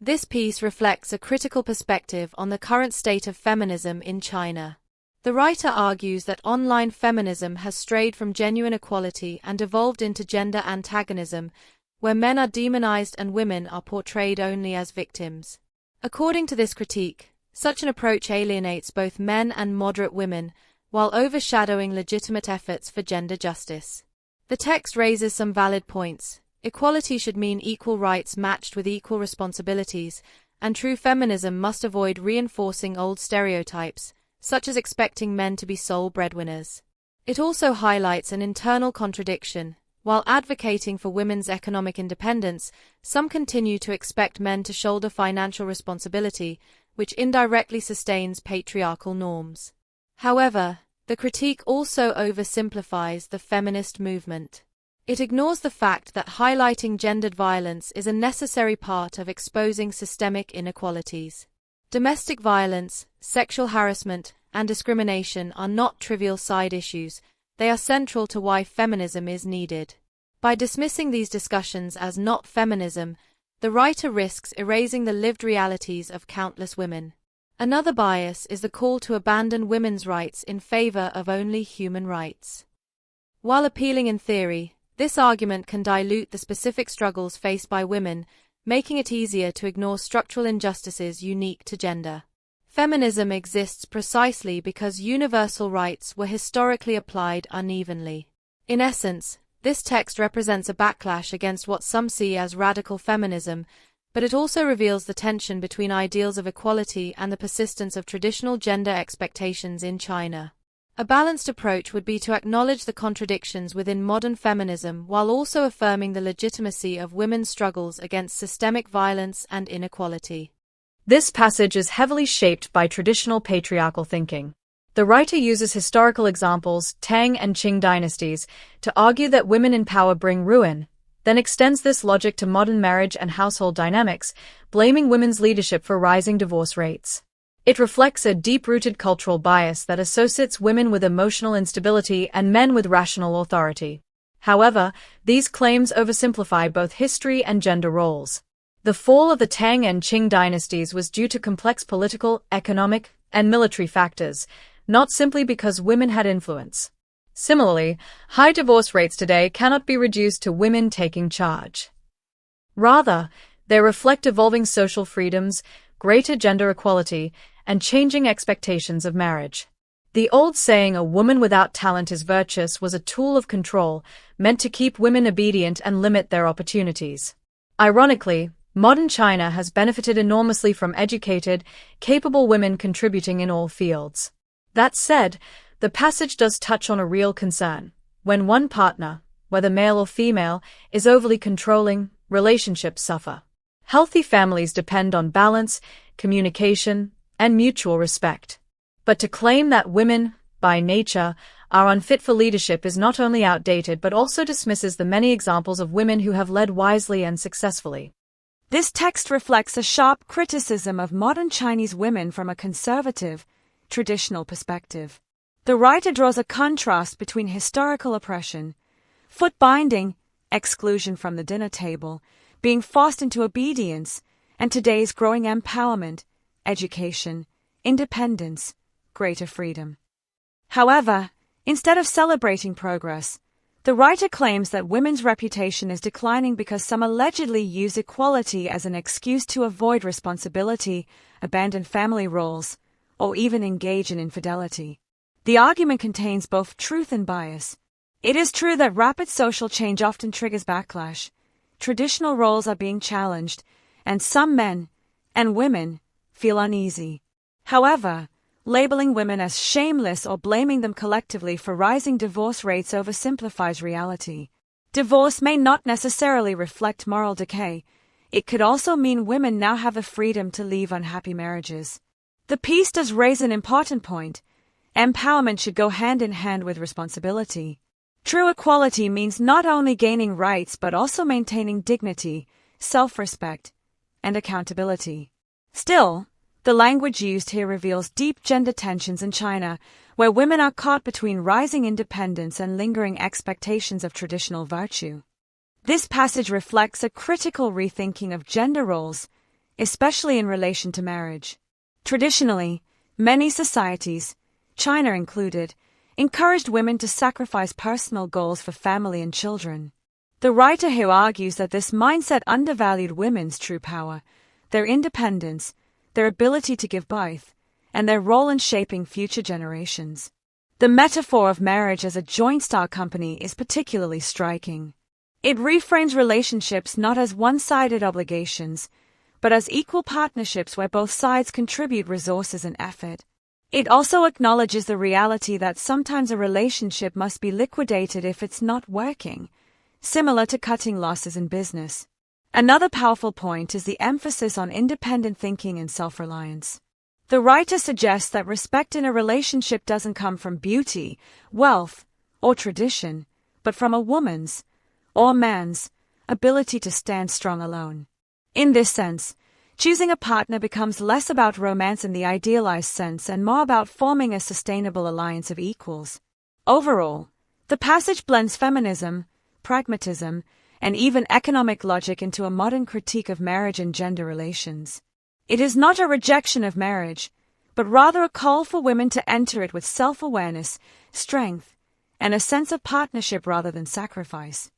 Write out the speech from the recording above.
This piece reflects a critical perspective on the current state of feminism in China. The writer argues that online feminism has strayed from genuine equality and evolved into gender antagonism, where men are demonized and women are portrayed only as victims. According to this critique, such an approach alienates both men and moderate women, while overshadowing legitimate efforts for gender justice. The text raises some valid points. Equality should mean equal rights matched with equal responsibilities, and true feminism must avoid reinforcing old stereotypes, such as expecting men to be sole breadwinners. It also highlights an internal contradiction. While advocating for women's economic independence, some continue to expect men to shoulder financial responsibility, which indirectly sustains patriarchal norms. However, the critique also oversimplifies the feminist movement. It ignores the fact that highlighting gendered violence is a necessary part of exposing systemic inequalities. Domestic violence, sexual harassment, and discrimination are not trivial side issues. They are central to why feminism is needed. By dismissing these discussions as not feminism, the writer risks erasing the lived realities of countless women. Another bias is the call to abandon women's rights in favor of only human rights. While appealing in theory, this argument can dilute the specific struggles faced by women, making it easier to ignore structural injustices unique to gender. Feminism exists precisely because universal rights were historically applied unevenly. In essence, this text represents a backlash against what some see as radical feminism, but it also reveals the tension between ideals of equality and the persistence of traditional gender expectations in China. A balanced approach would be to acknowledge the contradictions within modern feminism while also affirming the legitimacy of women's struggles against systemic violence and inequality. This passage is heavily shaped by traditional patriarchal thinking. The writer uses historical examples, Tang and Qing dynasties, to argue that women in power bring ruin, then extends this logic to modern marriage and household dynamics, blaming women's leadership for rising divorce rates. It reflects a deep-rooted cultural bias that associates women with emotional instability and men with rational authority. However, these claims oversimplify both history and gender roles. The fall of the Tang and Qing dynasties was due to complex political, economic, and military factors, not simply because women had influence. Similarly, high divorce rates today cannot be reduced to women taking charge. Rather, they reflect evolving social freedoms, greater gender equality, and changing expectations of marriage. The old saying, "A woman without talent is virtuous," was a tool of control, meant to keep women obedient and limit their opportunities. Ironically, modern China has benefited enormously from educated, capable women contributing in all fields. That said, the passage does touch on a real concern. When one partner, whether male or female, is overly controlling, relationships suffer. Healthy families depend on balance, communication, and mutual respect. But to claim that women, by nature, are unfit for leadership is not only outdated but also dismisses the many examples of women who have led wisely and successfully. This text reflects a sharp criticism of modern Chinese women from a conservative, traditional perspective. The writer draws a contrast between historical oppression, foot-binding, exclusion from the dinner table, being forced into obedience, and today's growing empowerment, education, independence, greater freedom. However, instead of celebrating progress, the writer claims that women's reputation is declining because some allegedly use equality as an excuse to avoid responsibility, abandon family roles, or even engage in infidelity. The argument contains both truth and bias. It is true that rapid social change often triggers backlash. Traditional roles are being challenged, and some men and women feel uneasy. However, labeling women as shameless or blaming them collectively for rising divorce rates oversimplifies reality. Divorce may not necessarily reflect moral decay. It could also mean women now have the freedom to leave unhappy marriages. The piece does raise an important point. Empowerment should go hand in hand with responsibility. True equality means not only gaining rights but also maintaining dignity, self-respect, and accountability. Still, the language used here reveals deep gender tensions in China, where women are caught between rising independence and lingering expectations of traditional virtue. This passage reflects a critical rethinking of gender roles, especially in relation to marriage. Traditionally, many societies, China included, encouraged women to sacrifice personal goals for family and children. The writer here argues that this mindset undervalued women's true power, their independence, their ability to give birth, and their role in shaping future generations. The metaphor of marriage as a joint stock company is particularly striking. It reframes relationships not as one-sided obligations, but as equal partnerships where both sides contribute resources and effort. It also acknowledges the reality that sometimes a relationship must be liquidated if it's not working, similar to cutting losses in business. Another powerful point is the emphasis on independent thinking and self-reliance. The writer suggests that respect in a relationship doesn't come from beauty, wealth, or tradition, but from a woman's, or man's, ability to stand strong alone. In this sense, choosing a partner becomes less about romance in the idealized sense and more about forming a sustainable alliance of equals. Overall, the passage blends feminism, pragmatism, and even economic logic into a modern critique of marriage and gender relations. It is not a rejection of marriage, but rather a call for women to enter it with self-awareness, strength, and a sense of partnership rather than sacrifice.